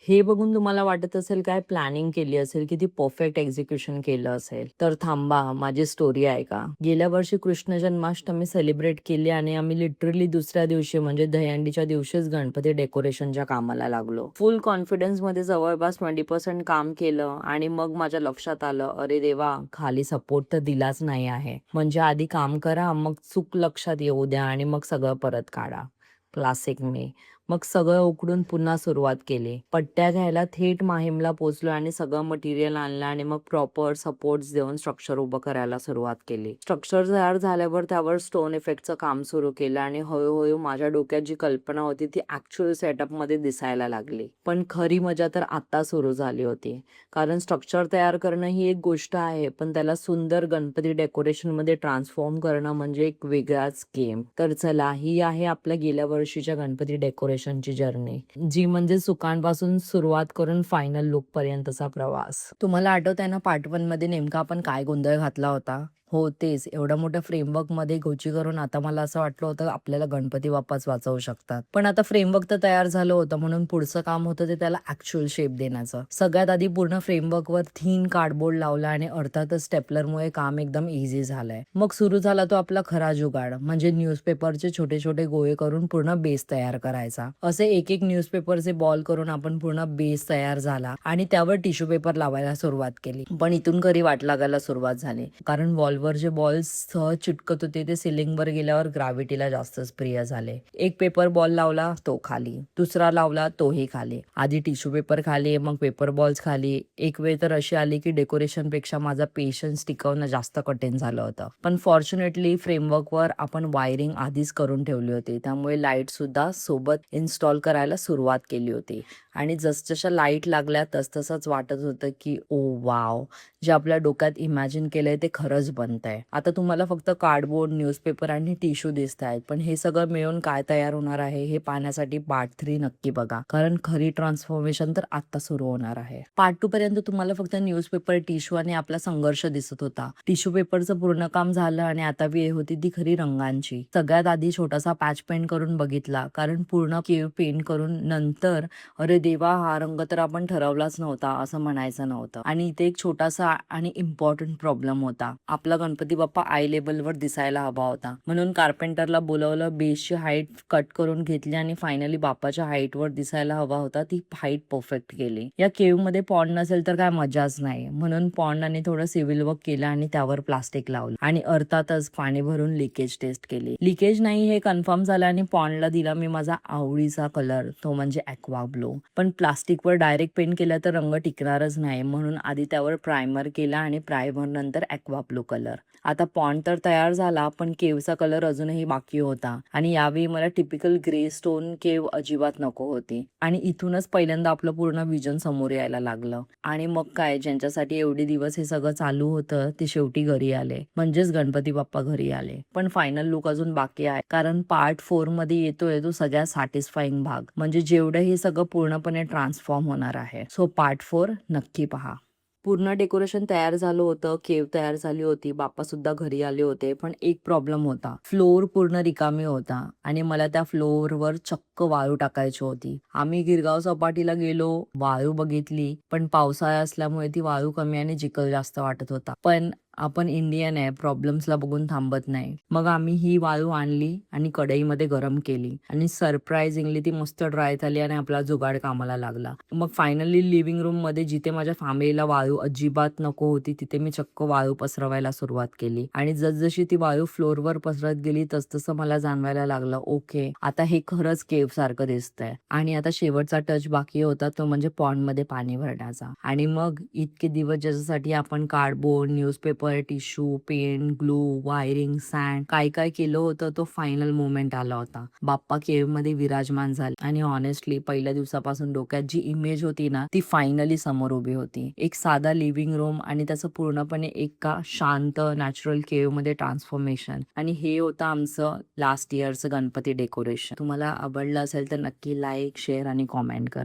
हे बघून तुम्हाला वाटत असेल काय प्लॅनिंग केली असेल, किती परफेक्ट एक्झिक्युशन केलं असेल. तर थांबा, माझी स्टोरी ऐका. गेल्या वर्षी कृष्ण जन्माष्टमी सेलिब्रेट केली आणि आम्ही लिटरली दुसऱ्या दिवशी म्हणजे दहीहंडीच्या दिवशीच गणपती डेकोरेशनच्या कामाला लागलो. फुल कॉन्फिडन्समध्ये जवळपास 20% काम केलं आणि मग माझ्या लक्षात आलं, अरे देवा, खाली सपोर्ट तर दिलाच नाही आहे. म्हणजे आधी काम करा, मग चूक लक्षात येऊ द्या आणि मग सगळं परत काढा. क्लासिक मी. मग सगळं उकडून पुन्हा सुरुवात केली. पट्ट्या घ्यायला थेट माहीमला पोचलो आणि सगळं मटेरियल आणलं आणि मग प्रॉपर सपोर्ट्स देऊन स्ट्रक्चर उभं करायला सुरुवात केली. स्ट्रक्चर तयार झाल्यावर त्यावर स्टोन इफेक्टचं काम सुरू केलं आणि हळूहळू माझ्या डोक्यात जी कल्पना होती ती ऍक्च्युअल सेटअपमध्ये दिसायला लागली. पण खरी मजा तर आता सुरू झाली होती. कारण स्ट्रक्चर तयार करणं ही एक गोष्ट आहे, पण त्याला सुंदर गणपती डेकोरेशनमध्ये ट्रान्सफॉर्म करणं म्हणजे एक वेगळाच गेम. तर चला, ही आहे आपल्या गेल्या वर्षीच्या गणपती डेकोरेशनची जर्नी, जी म्हणजे सुकांपासून सुरुवात करून फायनल लुक पर्यंतचा प्रवास. तुम्हाला आठवत आहे ना, पार्ट 1 मध्ये नेमका आपण काय गोंधळ घातला होता? हो, तेच. एवढ्या मोठ्या फ्रेमवर्कमध्ये गोची करून आता मला असं वाटलं होतं आपल्याला गणपती बाप्पाच वाचवू शकतात. पण आता फ्रेमवर्क तर तयार झालं होतं, म्हणून पुढचं काम होतं ते त्याला ऍक्च्युअल शेप देण्याचं. सगळ्यात आधी पूर्ण फ्रेमवर्कवर थीन कार्डबोर्ड लावला आणि अर्थातच स्टेपलरमुळे काम एकदम इझी झालंय. मग सुरू झाला तो आपला खरा जुगाड, म्हणजे न्यूजपेपरचे छोटे छोटे गोळे करून पूर्ण बेस तयार करायचा. असे एक एक न्यूजपेपरचे बॉल करून आपण पूर्ण बेस तयार झाला आणि त्यावर टिश्यू पेपर लावायला सुरुवात केली. पण इथून खरी वाट लागायला सुरुवात झाली, कारण वॉलवर जे बॉल्स सहज चिटकत होते ते सिलिंगवर गेल्यावर ग्रॅव्हिटीला जास्तच प्रिय झाले. एक पेपर बॉल लावला तो खाली, दुसरा लावला तोही खाली. आधी टिश्यू पेपर खाली, मग पेपर बॉल्स खाली. एक वेळ तर अशी आली की डेकोरेशन पेक्षा माझा पेशन्स टिकवणं जास्त कठीण झालं होतं. पण फॉर्च्युनेटली फ्रेमवर्कवर आपण वायरिंग आधीच करून ठेवली होती, त्यामुळे लाईट सुद्धा सोबत इन्स्टॉल करायला सुरुवात केली होती. आणि जसजशा लाईट लागल्या तसतसंच वाटत होतं की ओ वाव, जे आपल्या डोक्यात इमॅजिन केलंय ते खरंच बनतंय. आता तुम्हाला फक्त कार्डबोर्ड, न्यूजपेपर आणि टिश्यू दिसत आहेत, पण हे सगळं मिळून काय तयार होणार आहे हे पाहण्यासाठी पार्ट 3 नक्की बघा, कारण खरी ट्रान्सफॉर्मेशन तर आता सुरू होणार आहे. पार्ट 2 पर्यंत तुम्हाला फक्त न्यूजपेपर, टिश्यू आणि आपला संघर्ष दिसत होता. टिश्यू पेपरचं पूर्ण काम झालं आणि आता वेळ होती ती खरी रंगांची. सगळ्यात आधी छोटासा पॅच पेंट करून बघितला, कारण पूर्ण केव पेंट करून नंतर अरे देवा, हा रंग तर आपण ठरवलाच नव्हता असं म्हणायचं नव्हतं. आणि इथे एक छोटासा आणि इम्पॉर्टंट प्रॉब्लेम होता. आपला गणपती बाप्पा आय लेवलवर दिसायला हवा होता, म्हणून कार्पेंटरला बोलवलं, बेसची हाईट कट करून घेतली आणि फायनली बाप्पाच्या हाईटवर दिसायला हवा होता ती हाईट परफेक्ट केली. या केव मध्ये पॉन्ड नसेल तर काय मजाच नाही, म्हणून पॉन्ड आणि थोडं सिव्हिल वर्क केलं आणि त्यावर प्लास्टिक लावलं आणि अर्थातच पाणी भरून लिकेज टेस्ट केली. लिकेज नाही हे कन्फर्म झालं आणि पॉन्डला दिला मी माझा आवडीचा कलर, तो म्हणजे ॲक्वा ब्लू. पण प्लास्टिकवर डायरेक्ट पेंट केला तर रंग टिकणारच नाही, म्हणून आधी त्यावर प्रायमर केला आणि प्रायमर नंतर ॲक्वा ब्लू कलर. आता पॉन्ड तर तयार झाला, पण केवचा कलर अजूनही बाकी होता आणि यावेळी मला टिपिकल ग्रे स्टोन केव अजिबात नको होती. आणि इथूनच पहिल्यांदा आपलं पूर्ण विजन समोर यायला लागलं. आणि मग काय, ज्यांच्यासाठी एवढे दिवस हे सगळं चालू होतं ते शेवटी घरी आले, म्हणजेच गणपती बाप्पा घरी आले. पण फायनल लुक अजून बाकी आहे, कारण पार्ट 4 मध्ये येतोय तो सगळ्यात सॅटिस्फाईंग भाग, म्हणजे जेवढं हे सगळं पूर्णपणे ट्रान्सफॉर्म होणार आहे. सो पार्ट 4 नक्की पहा. पूर्ण डेकोरेशन तयार झालं होतं, केव तयार झाली होती, बाप्पा सुद्धा घरी आले होते. पण एक प्रॉब्लेम होता, फ्लोअर पूर्ण रिकामी होता आणि मला त्या फ्लोअरवर चक्क वाळू टाकायची होती. आम्ही गिरगाव सपाटीला गेलो, वाळू बघितली, पण पावसाळा असल्यामुळे ती वाळू कमी आणि चिखल जास्त वाटत होता. पण आपण इंडियन आहे, प्रॉब्लेम्सला बघून थांबत नाही. मग आम्ही ही वाळू आणली आणि कढईमध्ये गरम केली आणि सरप्राइझिंगली ती मस्त ड्राय झाली आणि आपला जुगाड कामाला लागला. मग फायनली लिव्हिंग रूम मध्ये जिथे माझ्या फॅमिलीला वाळू अजिबात नको होती तिथे मी चक्क वाळू पसरवायला सुरुवात केली आणि जसजशी ती वाळू फ्लोअरवर पसरत गेली तसतसं मला जाणवायला लागलं, ओके, आता हे खरंच केव सारखं दिसतंय. आणि आता शेवटचा टच बाकी होता, तो म्हणजे पॉन्ड मध्ये पाणी भरण्याचा. आणि मग इतके दिवस ज्याच्यासाठी आपण cardboard, newspaper, tissue, paint, glue, wiring, sand काय काय केलं होतं, तो फायनल मोमेंट आला होता. बाप्पा केव मध्ये विराजमान झाले आणि ऑनेस्टली पहिल्या दिवसापासून डोक्यात जी इमेज होती ना ती फायनली समोर उभी होती. एक साधा लिव्हिंग रूम आणि त्याचं पूर्णपणे एका शांत नॅचरल केव मध्ये ट्रान्सफॉर्मेशन. आणि हे होतं आमचं लास्ट इयरचं गणपती डेकोरेशन. तुम्हाला आवडलं असेल तर नक्की लाईक, शेअर आणि कॉमेंट करा.